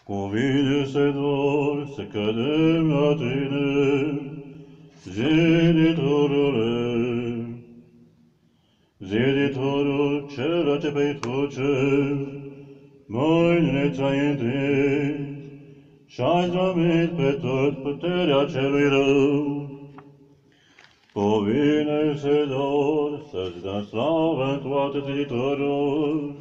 Cuvine se dor să cădem la tine, ziditorule, ziditorul cel ce pe truce, mâinile ți-ai întins și-ai zdrobit pe tot puterea celui rău. Cuvine se dor să-ți dă slavă în toate ziditorul,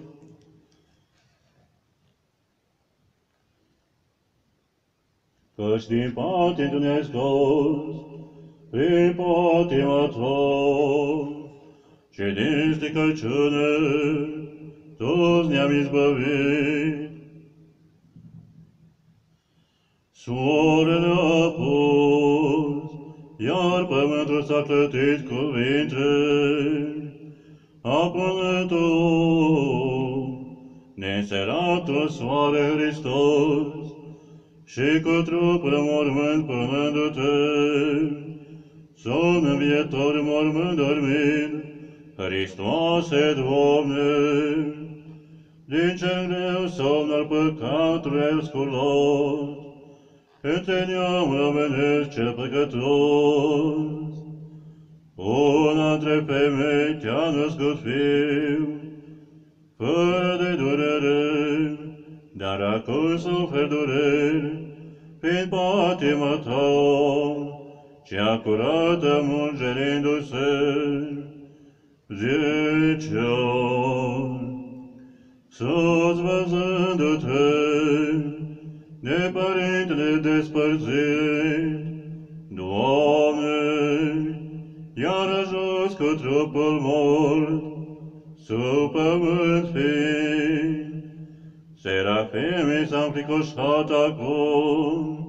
căci din patim tu ne-ai scos, prin patima ta, și din stricăciune toți ne-am izbăvit. Soarele a pus, iar pământul s-a clătit cu vinte, apână tu, neînseratul soare Hristos, și cu trupul mormânt pânându-te, somn învietor mormânt dormind, Hristoase, Doamne, din cel greu somn al păcatului ai sculat, între neamul omenesc cel păcătos. Una între femei te-a născut fiu, fără de durere, dar acum suferi dureri, prin patima ta, cea curată mungerindu-se, zicea, sus văzându-te, de părintele despărțit, Doamne, iar jos cu trupul mort, sub pământ fiind, serafimii s-au înfricoșat acum,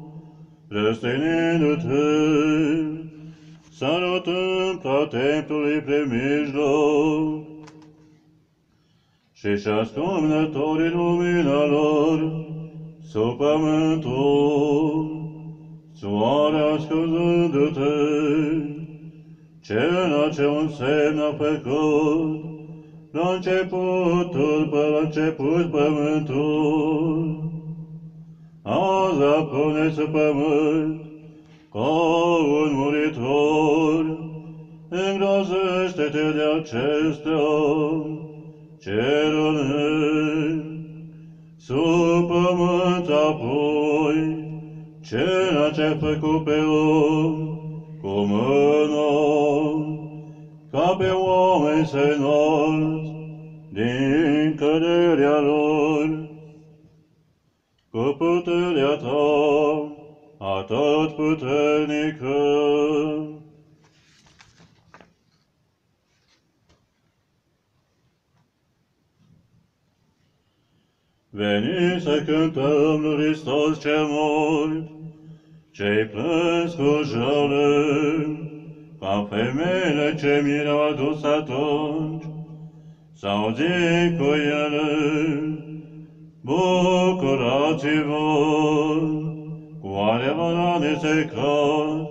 răstinindu-te, sărutând ca templului premijloc, și-și ascunzătorii lumina lor sub pământul, soare ascunzându-te, cel ce un semn a făcut, la început pământul, azi apune sub pământ, ca un muritor, îngrozește-te de acestea, cerul sub pământ apoi, cel ce-a făcut pe om cu mână, ca pe oameni să înalți din căderea lor, cu puterea ta atot puternică. Veni să cântăm lui Hristos cel mult, ce-i plâns cu jale, ca femeile ce mi-au adus atunci, s-au zis cu ele, bucurați-vă, cu adevărat nesecat,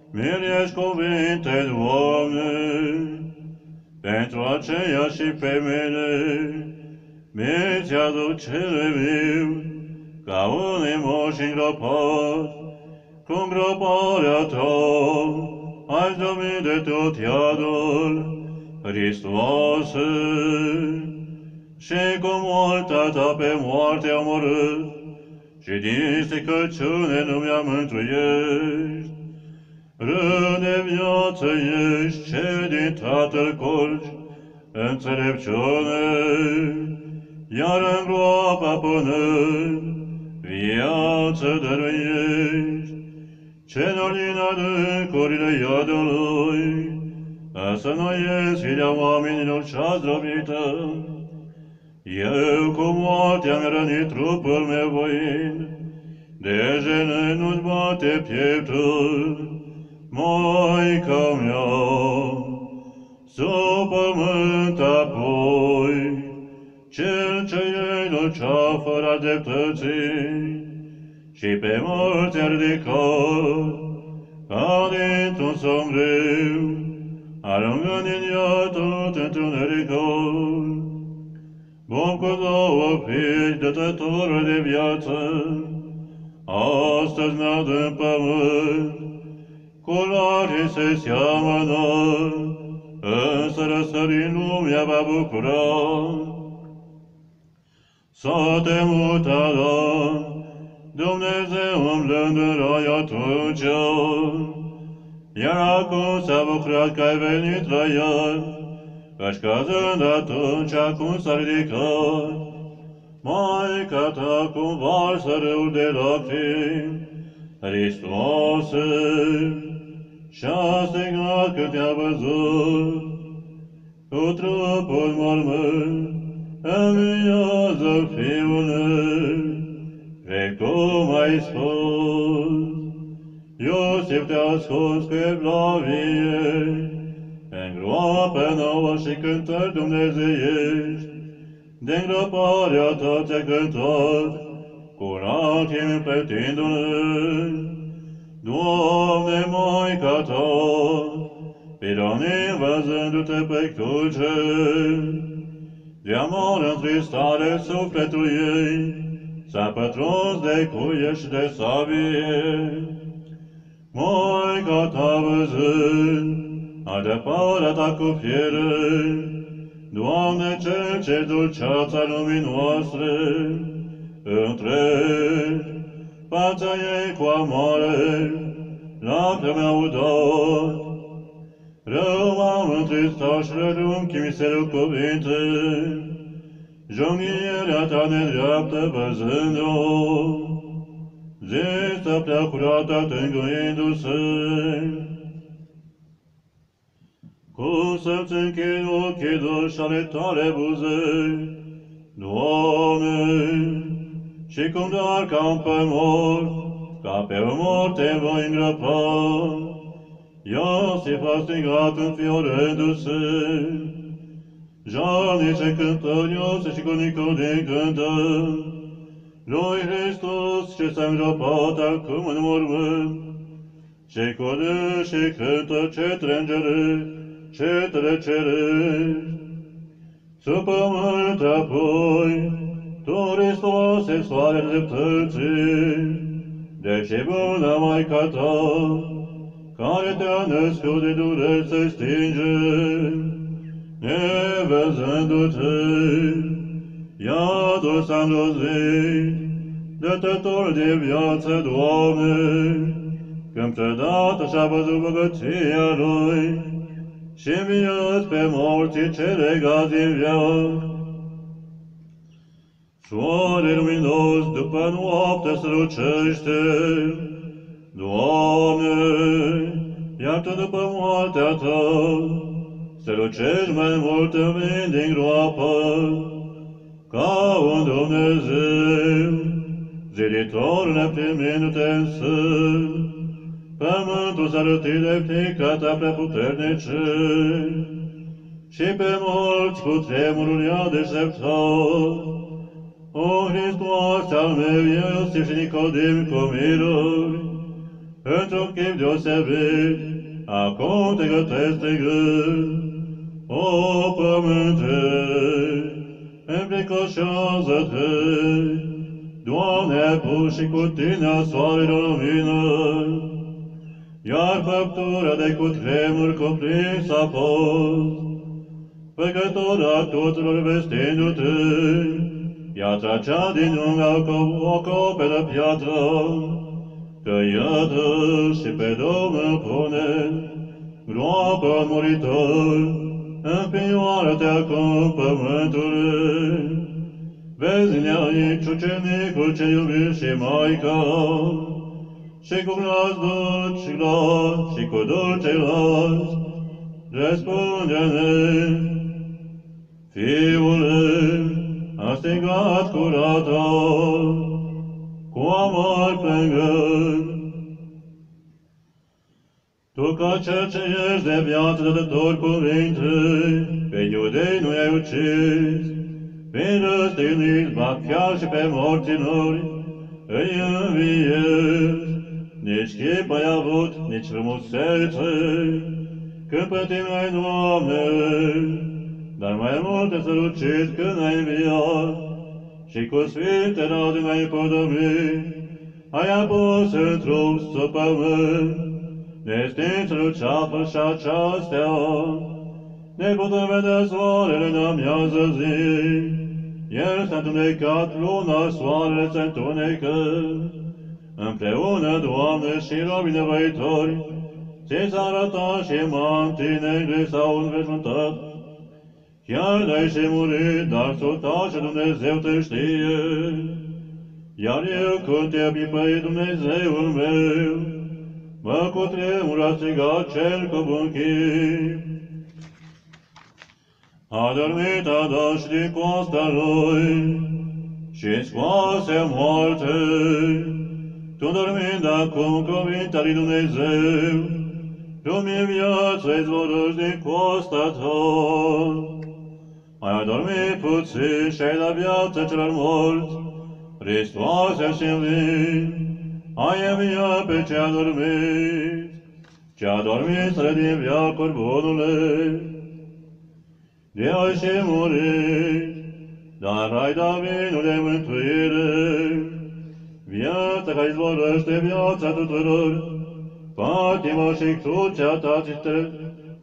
mirești cuvinte, Doamne, pentru aceea și femeile, mi-ți aduc cele viu, ca un moș îngropat, cu îngroparea ta, ai zdrobit de tot iadul, Hristoase, și cu moartea ta pe moarte omorât, și din stricăciune nu mi-a mântuiești. Rând de viață ești ce din Tatăl curgi, înțelepciune, iar în groapa punând, viață dăruiești, ce nu din adâncurile iadului, să nu ies firea oamenilor cea zdrobită. Eu cu moartea mi-a rănit trupul meu voind, de jene nu-ți bate pieptul, Maica mea, sub pământ apoi, cel ce e lucea fără dreptății, și pe morți a ridicat, ca dintr-un somn greu, arungând din ea tot întunericul. Bun cu două fiți, dătătorul de viață, astăzi n-ad în pământ, cu larii se seamănă, însă răsărind lumea va bucura. S-a temut Adam, Dumnezeu umblând în rai atunci, iar acum s-a bucurat că ai venit la el, căci căzând atunci acum s-a ridicat. Maica ta cum varsă râul de lacrimi, Hristoase, și-a strigat când te-a văzut, cu trupul mormânt, înviază Fiul, precum ai spus. Iosif te-a ascuns cu evlavie, în groapă nouă și cântări dumnezeiești, de îngroparea ta ți-a cântat, curat-i împletindu-ne. Doamne, Maica ta, pironii văzându-te pe cruce, de amor întristare sufletul ei, s-a pătruns de cuie și de sabie. Maica ta văzând, adăparea ta cu fiere, Doamne, cel ce dulceața lumii noastre, întregi fața ei cu amoare, lacrimi au dat. Rău m-am întristat și rărunchii mi se rog cuvinte, junghiera ta nedreaptă văzând-o, zisă prea curată tângâindu-se. Cum să-ți închid ochii dulci ale tale buze, Doamne, și cum doar ca pe mort, ca pe o morte voi îngropa. Iosif a strigat înfiorându-se, jalnice cântări Iosif și cu Nicodim cântă, lui Hristos ce s-a îngropat acum în mormânt, și cu și cântă ce trângere, ce trecerești. Sub pământ apoi, Tu, Hristoase, soarele dreptății, deși bună Maica Ta, care te-a născut de dureri se stinge, nevăzându-te, iadul s-a înrozit, dătător de viață, Doamne, când trădată și-a văzut bogăția Lui, și înviați pe morții ce legați din viață. Soare luminos după noapte strălucește, Doamne, iar Tu după moartea Ta, strălucești mai mult în vin din groapă, ca un Dumnezeu, ziditor neprimindu-te în sân, pământul s-a rătit de frica Ta prea puternice, și pe morți cu tremurul i-a deșteptat. O Hristoase al meu, Iosif și Nicodim cu miruri, într-un chip deosebit, acum te gătesc strigând. O pământe, înfricoșează-te, Doamne, ai pus și cu Tine a soarelor lumină, iar făptura de cutremur cuprins a fost, făcătora tuturor vestindu-te, piatra cea din ungă o acoperă piatră, că iată și pe Domnul pune groapă muritor, înfioară-te acum pământului. Vezi în aici ucenicul ce iubit și Maica, și cu glas dulci și glas și cu dulce glas, răspunde-ne, Fiule, a strigat curată, cu amor plângând. Tu ca cel ce ești de viață dătător cuvinte, pe iudei nu i-ai ucis, fiind răstignit, ba chiar și pe morților îi înviezi. Nici chip ai avut, nici frumusețe, când pe Tine ai, Doamne, dar mai mult te strălucit când ai înviat, și cu sfinte rade ne-ai podobit, ai apus în trup sub pământ, nestințul ceapă și aceastea, ne putem vedea soarele în amiază zi, el s-a întunecat, luna, soarele se întunecă, împreună, Doamne, și robii nevoitori, ți s-a arătat și mantii negre s-au înveșmântat. Chiar de-ai și murit, dar sultașe Dumnezeu te știe, iar eu când te pipăi Dumnezeul meu, mă cutremur a strigat cel cu bun chip. A dormit Adam din coasta lui și scoase moarte. Tu dormind acum cuvintele lui Dumnezeu, lumii viață izvorăși din coasta ta. Ai adormit puțin și ai dat viață celor morți, Hristoase și învii, ai înviat pe ce a dormit, ce a dormit spre din veacuri bunule. De ai și murit, dar ai dat vinul de mântuire, viața care izvorăște viața tuturor, patima și crucea ta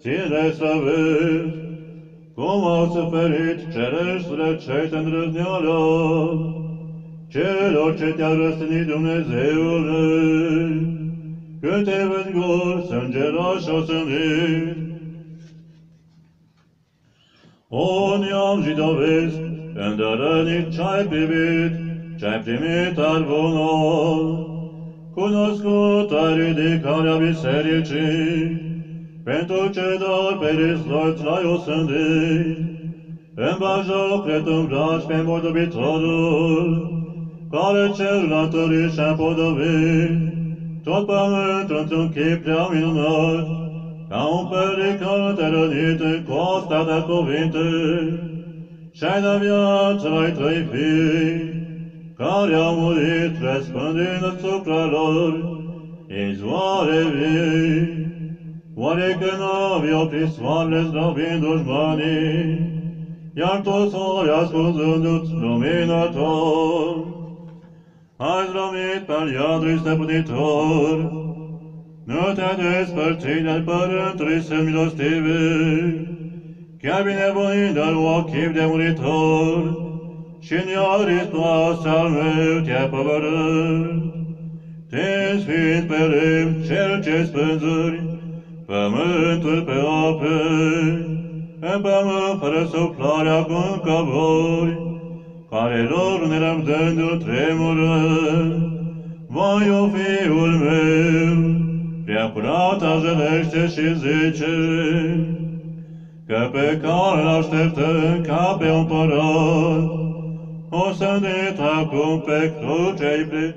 ține să vezi, cum au suferit cereștile cei te îndrăzneală, celor ce te-a răstignit Dumnezeule, când te vezi gol, sângerat și osândit. O neam jidovesc, îndărănit ce-ai privit, ce-ai primit ar bunul, cunoscut ai ridicarea bisericii, pentru ce dar pe Hristos l-ai osândit, în bajoc le tu îmbraci pe împodobitorul, care cel l-a întărit și-a împodobit, tot pământul într-un chip prea minunat, ca un pelican te rănit în coasta de cuvinte, și-ai dat viață la-ai trei fii, care au murit răspândind asupra lor izvoare vii. Oare că n-aveau oprit soarele zdrobind dușmanii, iar tu sori ascunzându-ți lumina ta? Ai zdrobit pe iadului stăpânitor, nu te-ai despărțit de-al părântului său milostive, chiar binevoind al ochii de muritor, și în iar Hristos al meu te-ai păvărât. Te sfânt pe lemn cel ce spânzuri pământul pe ape, în pământ fără suflarea cu încăvori, care lor nerăbdându-l tremură. Vai, o Fiul meu, prea curata jelește și zice, că pe care l-așteptăm ca pe un împărat, o sândit acum pe cruce-i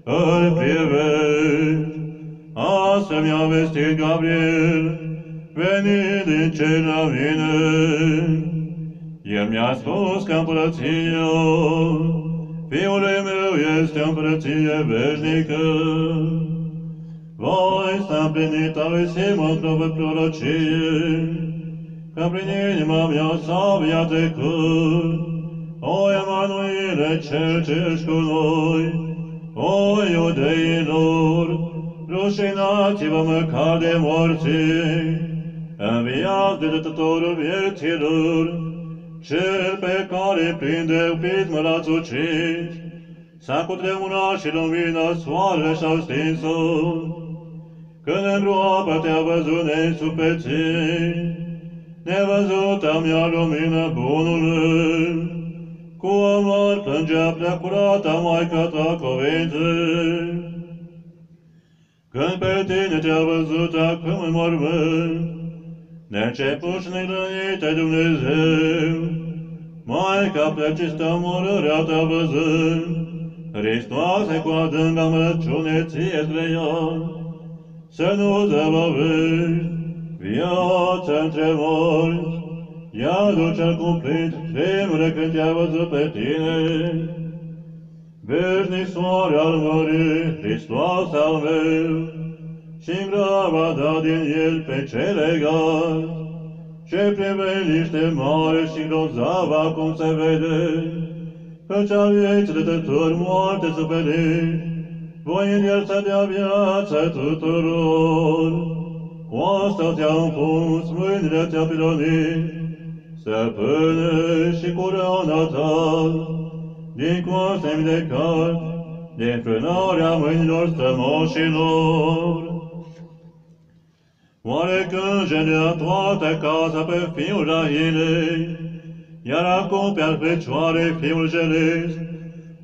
îl privești. Astfel mi-a vestit Gabriel, venind din cer la mine. El mi-a spus că împărăția Fiului meu este o împărăție veșnică. Voi s-a împlinit a lui Simon într-o prorocie, că prin inima mea s-a trecut. O Emanuile, cel ce ești cu noi, o iudeilor, rușinați-vă măcar de morții, înviați de dătătorul vieților, cel pe care prin pismă l-ați ucis, s-a cutremurat și lumina soarele și-a stins-o, când în groapă te-a văzut nesupețit, nevăzuta mea lumină bunului, cu amor plângea prea curata Maica ta cuvinte. Când pe tine te-a văzut acum în mormânt, neînceput și negrănite Dumnezeu, Maica precistă omorârea te-a văzând, Hristoase cu adânc amărăciune ție trăia, să nu zăbăvești viața între morți, iadul cel cumplit tremură când te-a văzut pe tine. Veșnic soare al mării, Hristos al meu, și-mi graba da din el pe cei legați, ce priveliște mare și grozavă cum se vede, căci a vieții dătător moarte suferi, voi în el să dea viață tuturor. Cu asta ți-am pus, mâinile ți-a pilonit, stăpâne și coroana ta, din coasta de cal, din frânarea mâinilor strămoșilor. Oare când jenea toată casa pe fiul Rahinei, iar acum pe-al fecioare fiul Jelez,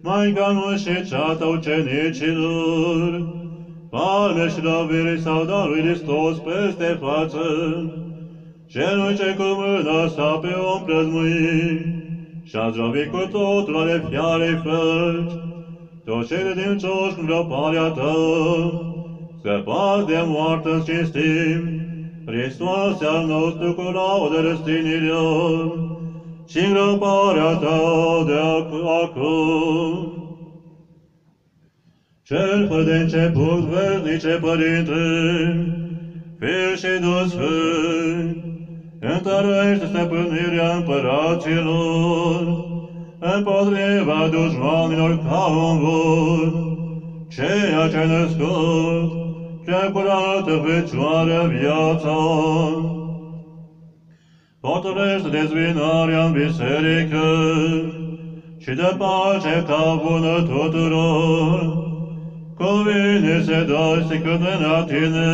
Maica nu și ceata ucenicilor, palme și loviri s-au dat lui Hristos peste față, celui ce cu mâna sa pe om prăzmui, și-a zdrobit cu totul ale fiarei flăci, toți cei credincioși în răparea ta, scăpați de moarte îți cinstim, Hristoase al nostru cu laudă răstignirea, și îngrăparea ta de acum. Cel fără de început, veșnice Părinte, Fiu și Duh Sfânt, întărește stăpânirea împăraților, împotriva dușmanilor ca un bun, ceea ce a născut, prea curată Fecioară viața. Potorește dezbinarea în biserică și de pace ca bună tuturor. Cuvine se dai să cădem la tine,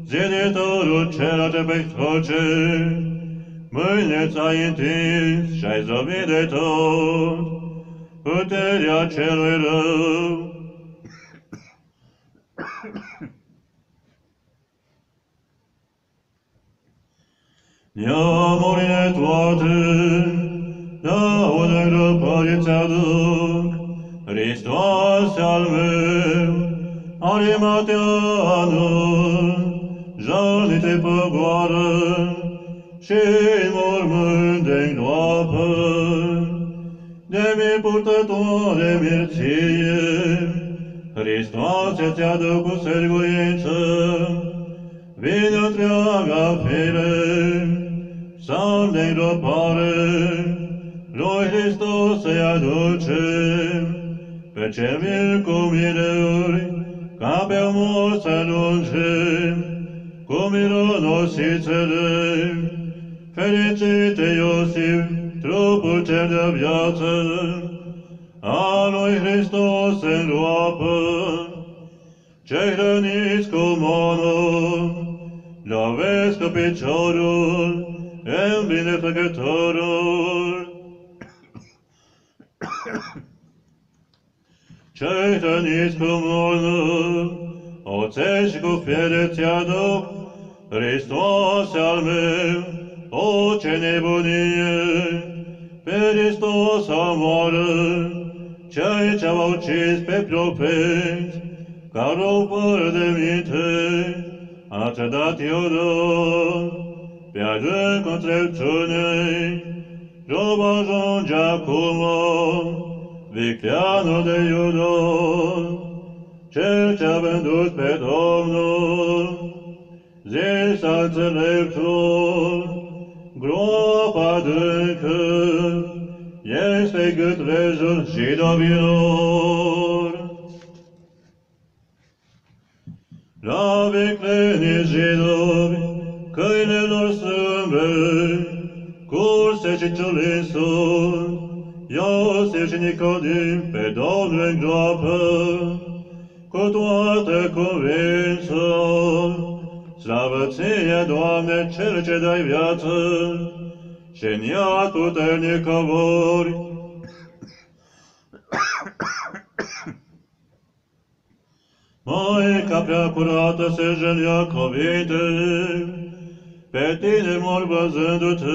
ziditorul cel ce pe toce, mâine ți-ai întins și ai zdrobit de tot puterea celui rău. Neamurile toate, laudă îngrăpare ți-aduc, Hristoase al meu, Arimateanu, jalnic-te păgoară și-n mormânt de groapă, de mii purtătoare mirție, Hristoase ți-aduc cu sârguință, vine întreaga fire, psalm de îngropare, lui Hristos să-i aducem, pe cel mil cu mireuri, ca pe mor să lungim, cu mironosițele, fericite Iosif, trupul cel de viață, a lui Hristos se îngroapă, cei hrăniți cu monul, lovesc cu piciorul, în binefăcătorul. Cei hrăniți cu monul, oțel și cu fiere ți-aduc, Hristoase al meu, o ce nebunie, pe Hristos omoară, cei ce-au ucis pe profeți, ca rău fără de minte, a trădat Iudon, pe adânc înțelepciunei, rob ajunge acum, vicleanul de Iudon, cel ce-a vândut pe Domnul, zis înțeleptul, groapa adâncă, este gâtlejul jidovilor. La viclenii jidovi, câinelor sâmbe, curse și ciulin sunt, Iosif și Nicodim pe Domnul îngroapă, cu toată cuvință. Slavă ție, Doamne, Cel ce dai viață, și în ea puternic cobori. Maica prea curată se jălea cuvinte, pe tine mor văzându-te,